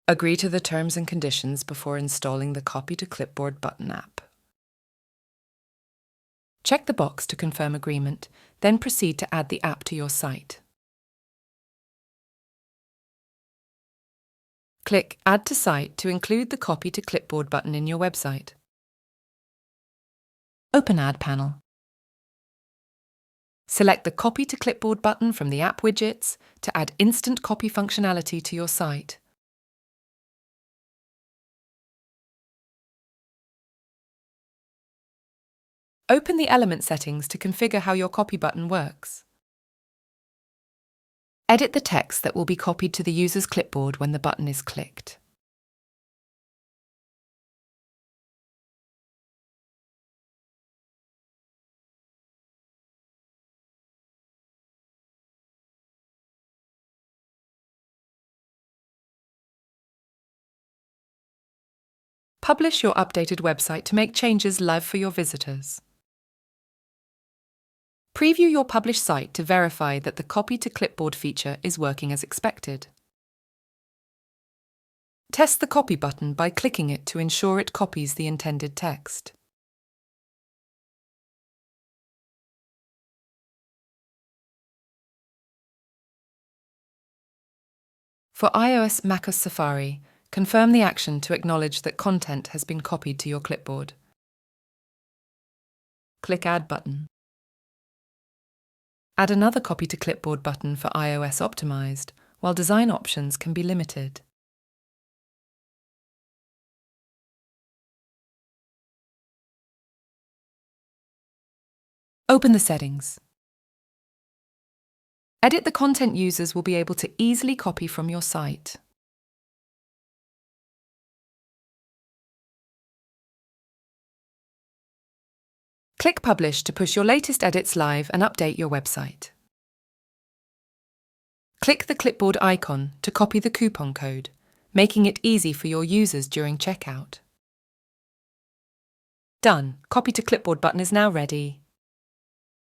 Agree to the terms and conditions before installing the Copy to Clipboard button app. Check the box to confirm agreement, then proceed to add the app to your site. Click Add to Site to include the Copy to Clipboard button in your website. Open Ad panel. Select the Copy to Clipboard button from the app widgets to add instant copy functionality to your site. Open the element settings to configure how your copy button works. Edit the text that will be copied to the user's clipboard when the button is clicked. Publish your updated website to make changes live for your visitors. Preview your published site to verify that the Copy to Clipboard feature is working as expected. Test the Copy button by clicking it to ensure it copies the intended text. For iOS macOS Safari, confirm the action to acknowledge that content has been copied to your clipboard. Click Add button. Add another Copy to Clipboard button for iOS optimized, while design options can be limited. Open the settings. Edit the content users will be able to easily copy from your site. Click Publish to push your latest edits live and update your website. Click the clipboard icon to copy the coupon code, making it easy for your users during checkout. Done. Copy to Clipboard button is now ready.